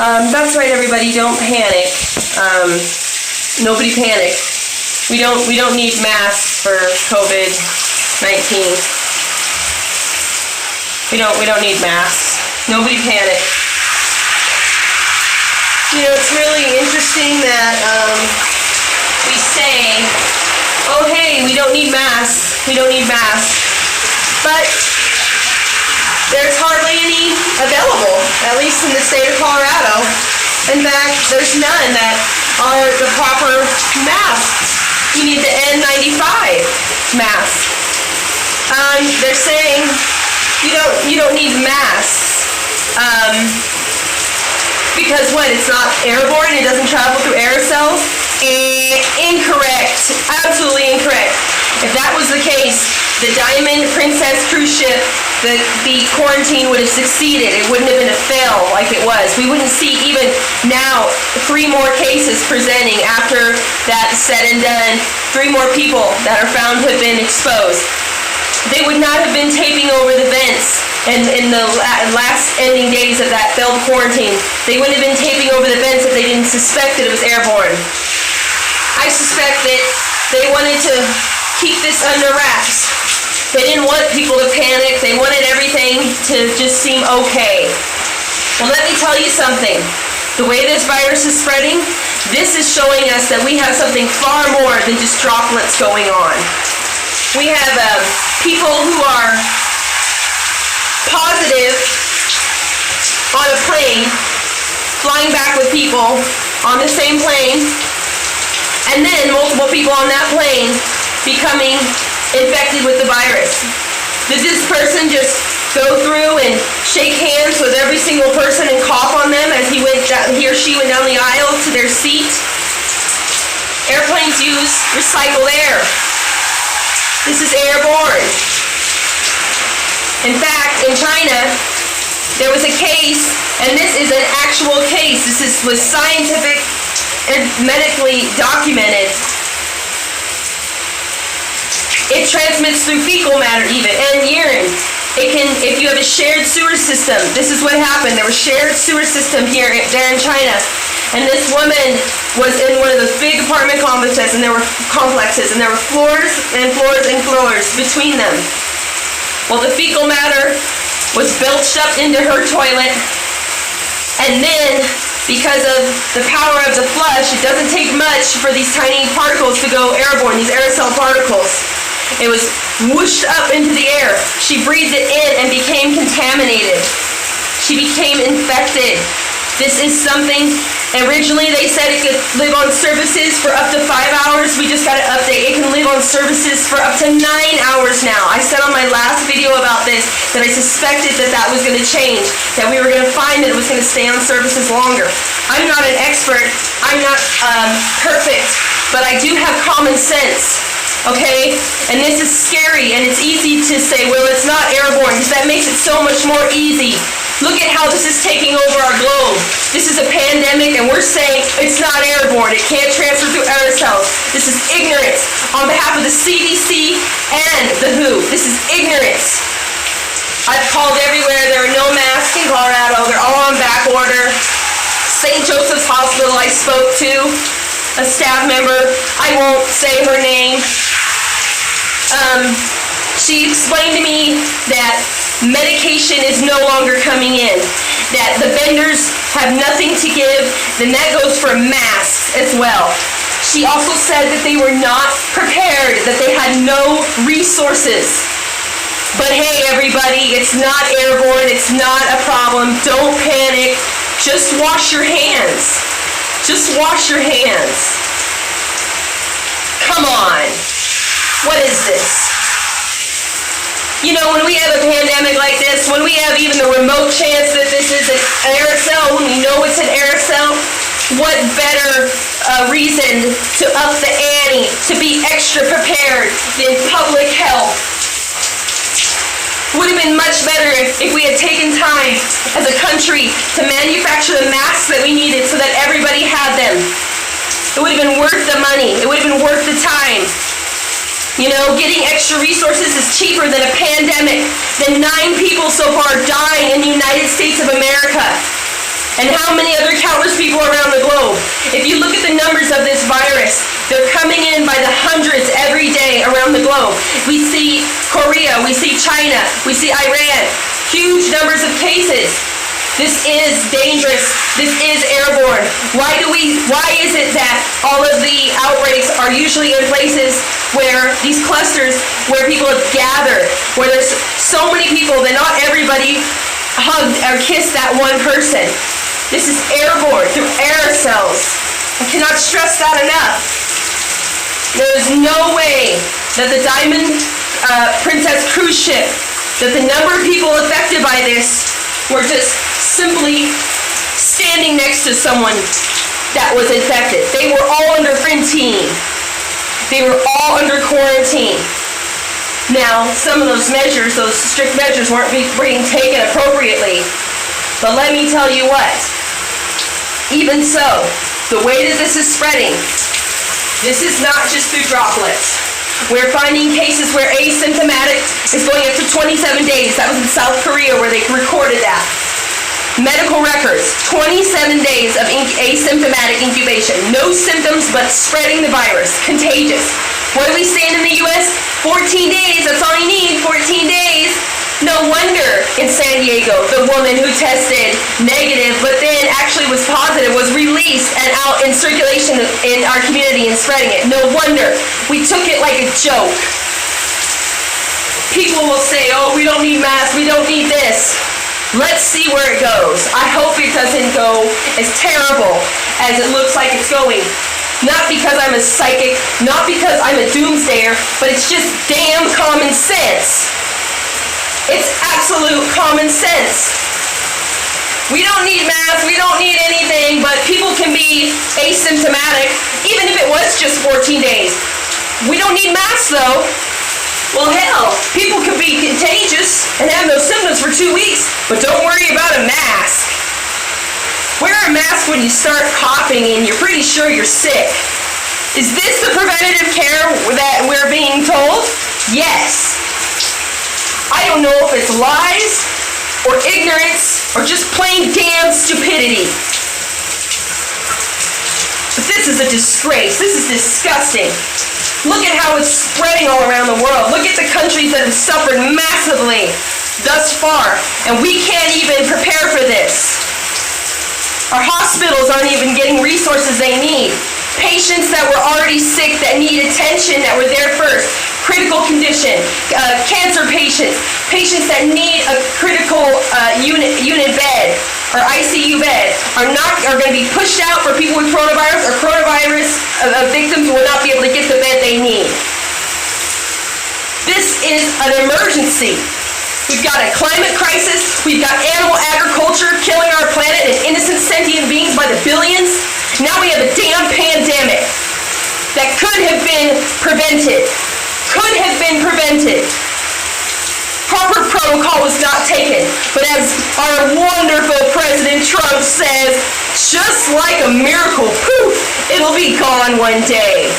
That's right, everybody. Don't panic. Nobody panic. We don't need masks for COVID-19. We don't need masks. Nobody panic. You know, it's really interesting that we say, oh hey, we don't need masks. We don't need masks. But there's hardly any available, at least in the state of Colorado. In fact, there's none that are the proper masks. You need the N95 mask. They're saying you don't need masks because what? It's not airborne. It doesn't travel through aerosols. Incorrect. Absolutely incorrect. If that was the case, the Diamond Princess cruise ship, the quarantine would have succeeded. It wouldn't have been a fail like it was. We wouldn't see even now 3 more cases presenting after that's said and done. 3 more people that are found to have been exposed. They would not have been taping over the vents in the last ending days of that failed quarantine. They wouldn't have been taping over the vents if they didn't suspect that it was airborne. I suspect that they wanted to keep this under wraps. They didn't want people to panic. They wanted everything to just seem okay. Well, let me tell you something. The way this virus is spreading, this is showing us that we have something far more than just droplets going on. We have people who are positive on a plane, flying back with people on the same plane, and then multiple people on that plane becoming infected with the virus. Did this person just go through and shake hands with every single person and cough on them as he or she went down the aisle to their seat? Airplanes use recycled air. This is airborne. In fact, in China, there was a case, and this is an actual case. This was scientific and medically documented. It transmits through fecal matter even, and urine. It can, if you have a shared sewer system, this is what happened. There was shared sewer system there in China. And this woman was in one of those big apartment complexes, and there were floors and floors and floors between them. Well, the fecal matter was belched up into her toilet, and then, because of the power of the flush, it doesn't take much for these tiny particles to go airborne, these aerosol particles. It was whooshed up into the air. She breathed it in and became contaminated. She became infected. This is something, originally they said it could live on surfaces for up to 5 hours. We just got an update. It can live on surfaces for up to 9 hours now. I said on my last video about this that I suspected that was going to change, that we were going to find that it was going to stay on surfaces longer. I'm not an expert. I'm not perfect, but I do have common sense. Okay? And this is scary, and it's easy to say, well, it's not airborne, because that makes it so much more easy. Look at how this is taking over our globe. This is a pandemic, and we're saying it's not airborne. It can't transfer through aerosols. This is ignorance on behalf of the CDC and the WHO. This is ignorance. I've called everywhere. There are no masks in Colorado. They're all on back order. St. Joseph's Hospital I spoke to, a staff member. I won't say her name. She explained to me that medication is no longer coming in, that the vendors have nothing to give, then that goes for masks as well. She also said that they were not prepared, that they had no resources. But hey, everybody, it's not airborne, it's not a problem, don't panic, just wash your hands. Just wash your hands. Come on. What is this? You know, when we have a pandemic like this, when we have even the remote chance that this is an aerosol, when we know it's an aerosol, what better reason to up the ante, to be extra prepared than public health? Would have been much better if we had taken time as a country to manufacture the masks that we needed so that everybody had them. It would have been worth the money. It would have been worth the time. You know, getting extra resources is cheaper than a pandemic, than 9 people so far dying in the United States of America. And how many other countless people around the globe? If you look at the numbers of this virus, they're coming in by the hundreds every day around the globe. We see Korea, we see China, we see Iran, huge numbers of cases. This is dangerous. This is airborne. Why is it that all of the outbreaks are usually in places where these clusters, where people have gathered, where there's so many people that not everybody hugged or kissed that one person? This is airborne through aerosols. I cannot stress that enough. There is no way that the Diamond Princess cruise ship, that the number of people affected by this were just simply standing next to someone that was infected. They were all under quarantine. They were all under quarantine. Now, some of those measures, those strict measures, weren't being taken appropriately. But let me tell you what. Even so, the way that this is spreading, this is not just through droplets. We're finding cases where asymptomatic is going up to 27 days. That was in South Korea where they recorded that. Medical records, 27 days of asymptomatic incubation. No symptoms, but spreading the virus. Contagious. What are we saying in the U.S.? 14 days, that's all you need, 14 days. No wonder in San Diego, the woman who tested negative, but then actually was positive, was released and out in circulation in our community and spreading it. No wonder. We took it like a joke. People will say, oh, we don't need masks, we don't need this. Let's see where it goes. I hope it doesn't go as terrible as it looks like it's going. Not because I'm a psychic, not because I'm a doomsayer, but it's just damn common sense. It's absolute common sense. We don't need masks, we don't need anything, but people can be asymptomatic, even if it was just 14 days. We don't need masks though. Well, hell, people could be contagious and have no symptoms for 2 weeks, but don't worry about a mask. Wear a mask when you start coughing and you're pretty sure you're sick. Is this the preventative care that we're being told? Yes. I don't know if it's lies or ignorance or just plain damn stupidity. But this is a disgrace. This is disgusting. Look at how it's spreading all around the world. Look at the countries that have suffered massively thus far, and we can't even prepare for this. Our hospitals aren't even getting resources they need. Patients that were already sick that need attention that were there first. Critical condition, cancer patients, patients that need a critical unit bed or ICU bed are going to be pushed out for people with coronavirus, or coronavirus victims will not be able to get the bed they need. This is an emergency. We've got a climate crisis, we've got animal agriculture killing our planet and innocent sentient beings by the billions. Now we have a damn pandemic that could have been prevented. Could have been prevented. Proper protocol was not taken. But as our wonderful President Trump says, just like a miracle, poof, it'll be gone one day.